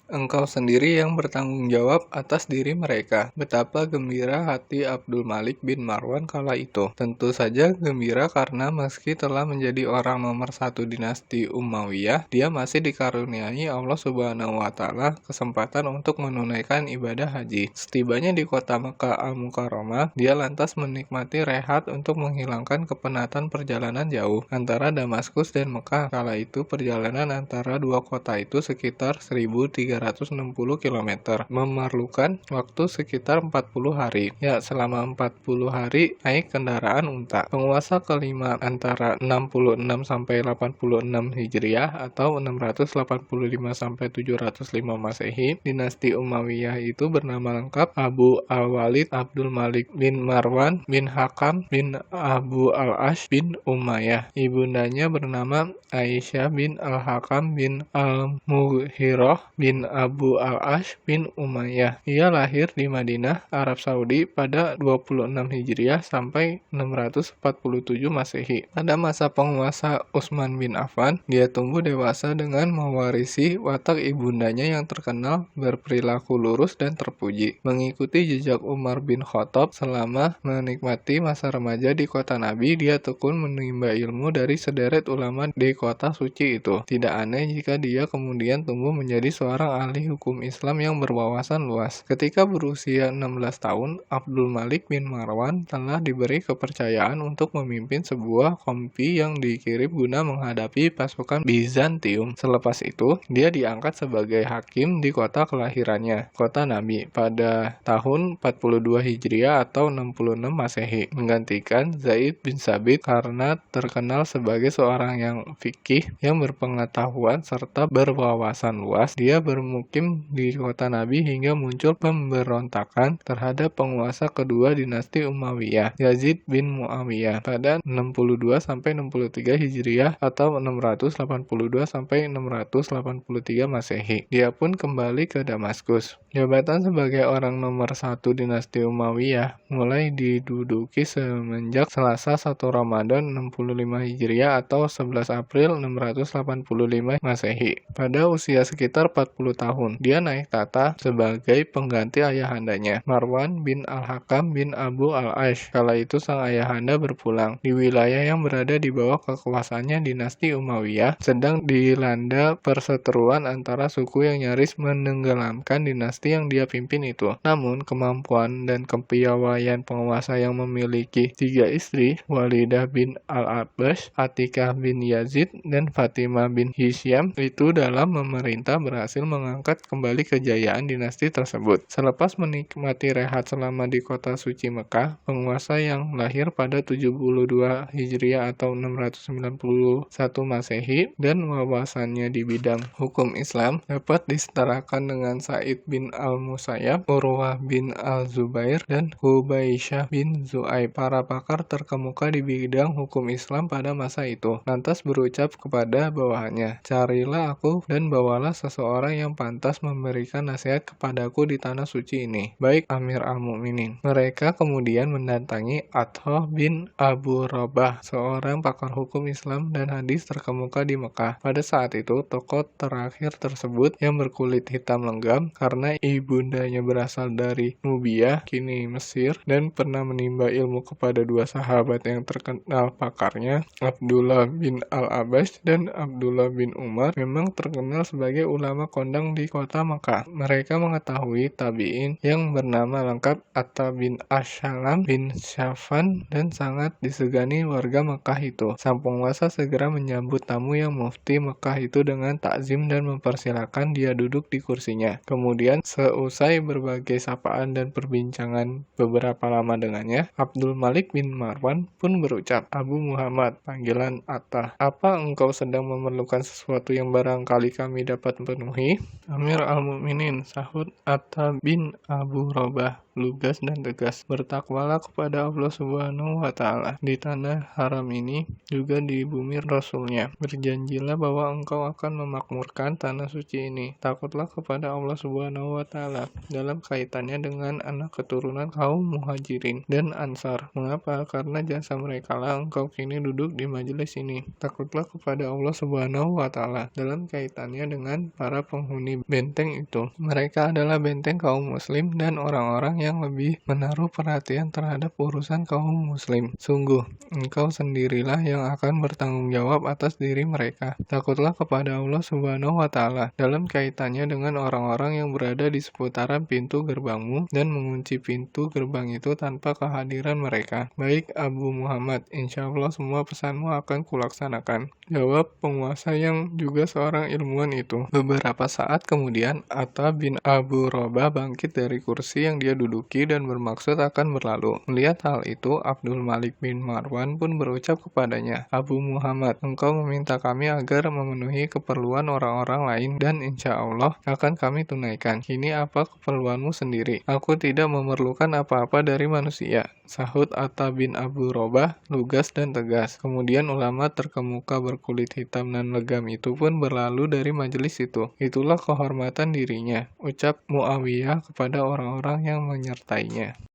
Engkau sendiri yang bertanggung jawab atas diri mereka. Betapa gembira hati Abdul Malik bin Marwan kala itu. Tentu saja gembira karena meski telah menjadi orang nomor satu dinasti Umayyah, dia masih dikaruniai Allah Subhanahu wa Ta'ala kesempatan untuk menunaikan ibadah haji. Setibanya di kota Mekah Al-Mukarramah, dia lantas menikmati rehat untuk menghilangkan kepenatan perjalanan jauh antara Damaskus dan Mekah. Kala itu perjalanan antara dua kota itu sekitar 1.360 km, memerlukan waktu sekitar 40 hari. Ya, selama 40 hari naik kendaraan unta. Penguasa kelima antara 66 sampai 86 Hijriah atau 685 sampai 705 Masehi, dinasti Umayyah itu bernama lengkap Abu Al-Walid Abdul Malik bin Marwan bin Hakam bin Abu Al-Ash bin Umayyah. Ibundanya bernama Aisyah bin Al-Hakam bin Al-Mughirah bin Abu Al-Ash bin Umayyah. Ia lahir di Madinah, Arab Saudi pada 26 Hijriah sampai 647 Masehi. Pada masa penguasa Utsman bin Affan, dia tumbuh dewasa dengan mewarisi watak ibundanya yang terkenal berperilaku lurus dan terpuji. Mengikuti jejak Umar bin Khattab selama menikmati masa remaja di kota Nabi, dia tekun menimba ilmu dari sederet ulama di kota suci itu. Tidak aneh jika dia kemudian tumbuh menjadi seorang ahli hukum Islam yang berwawasan luas. Ketika berusia 16 tahun, Abdul Malik bin Marwan telah diberi kepercayaan untuk memimpin sebuah kompi yang dikirim guna menghadapi pasukan Bizantium. Selepas itu, dia diangkat sebagai hakim di kota kelahirannya, kota Nabi, pada tahun 42 Hijriah atau 66 Masehi, menggantikan Zaid bin Sabit karena terkenal sebagai seorang yang fikih, yang berpengetahuan serta berwawasan luas. Dia bermukim di kota Nabi hingga muncul pemberontakan terhadap penguasa kedua dinasti Umayyah, Yazid bin Muawiyah, pada 62 sampai 63 Hijriah atau 682 sampai 683 Masehi. Dia pun kembali ke Damaskus. Jabatan sebagai orang nomor satu dinasti Umayyah mulai diduduki semenjak Selasa 1 Ramadan 65 Hijriah atau 11 April 685 Masehi. Pada usia sekitar 40 tahun, dia naik tata sebagai pengganti ayahandanya, Marwan bin Al-Hakam bin Abu Al-Ash. Kala itu sang ayahanda berpulang. Di wilayah yang berada di bawah kekuasaannya dinasti Umayyah sedang dilanda perseteruan antara suku yang nyaris menenggelamkan dinasti yang dia pimpin itu. Namun, kemampuan dan kepiawaian penguasa yang memiliki 3 istri, Walidah bin Al-Abbas, Atikah bin Yazid, dan Fatimah bin Hisyam, itu dalam memerintah berhasil mengangkat kembali kejayaan dinasti tersebut. Selepas menikmati rehat selama di kota suci Mekah, penguasa yang lahir pada 72 Hijriah atau 691 Masehi dan wawasannya di bidang hukum Islam dapat disetarakan dengan Said bin Al-Musayyab, Urwah bin Al-Zubair, dan Hubaisyah bin Zu'aib. Para pakar terkemuka di bidang hukum Islam pada masa itu lantas berucap kepada bawahannya, "Carilah aku dan bawalah seseorang yang pantas memberikan nasihat kepadaku di tanah suci ini." "Baik, Amir al-Mu'minin." Mereka kemudian mendatangi Athoh bin Abu Rabah, seorang pakar hukum Islam dan hadis terkemuka di Mekah. Pada saat itu, tokoh terakhir tersebut yang berkulit hitam lenggam karena ibundanya berasal dari Nubia, kini Mesir, dan pernah menimba ilmu kepada dua sahabat yang terkenal pakarnya, Abdullah bin Al-Abbas dan Abdullah bin Umar, memang terkenal sebagai ulama kondang di kota Makkah. Mereka mengetahui tabi'in yang bernama lengkap Atta bin Ashalam bin Syafan dan sangat disegani warga Makkah itu. Sang penguasa segera menyambut tamu yang mufti Makkah itu dengan takzim dan mempersilahkan dia duduk di kursinya. Kemudian seusai berbagai sapaan dan perbincangan beberapa lama dengannya, Abdul Malik bin Marwan pun berucap, "Abu Muhammad," panggilan Atta, "apa engkau sedang memerlukan sesuatu yang barangkali kami dapat penuhi?" "Amir al-Mu'minin," sahut Atta bin Abu Robah, lugas dan tegas. Bertakwalah kepada Allah Subhanahu wa Ta'ala di tanah haram ini, juga di bumi Rasul-Nya. Berjanjilah bahwa engkau akan memakmurkan tanah suci ini. Takutlah kepada Allah Subhanahu wa Ta'ala dalam kaitannya dengan anak keturunan kaum Muhajirin dan Ansar. Mengapa? Karena jasa mereka lah engkau kini duduk di majelis ini. Takutlah kepada Allah Subhanahu wa Ta'ala dalam kaitannya dengan para penghuni benteng itu. Mereka adalah benteng kaum muslim dan orang-orang yang lebih menaruh perhatian terhadap urusan kaum muslim. Sungguh, engkau sendirilah yang akan bertanggung jawab atas diri mereka. Takutlah kepada Allah Subhanahu wa Ta'ala dalam kaitannya dengan orang-orang yang berada di seputaran pintu gerbangmu dan mengunci pintu gerbang itu tanpa kehadiran mereka. Baik Abu Muhammad, insya Allah semua pesanmu akan kulaksanakan, jawab penguasa yang juga seorang ilmuwan itu. Beberapa saat kemudian, Atta bin Abu Robah bangkit dari kursi yang dia duduki dan bermaksud akan berlalu. Melihat hal itu, Abdul Malik bin Marwan pun berucap kepadanya, Abu Muhammad, engkau meminta kami agar memenuhi keperluan orang-orang lain dan insya Allah akan kami tunaikan. Kini apa keperluanmu sendiri? Aku tidak memerlukan apa-apa dari manusia, sahut Atta bin Abu Robah lugas dan tegas. Kemudian ulama terkemuka berkulit hitam dan legam itu pun berlalu dari majelis itu. Itulah kehormatan dirinya, ucap Muawiyah kepada orang-orang yang menyertainya.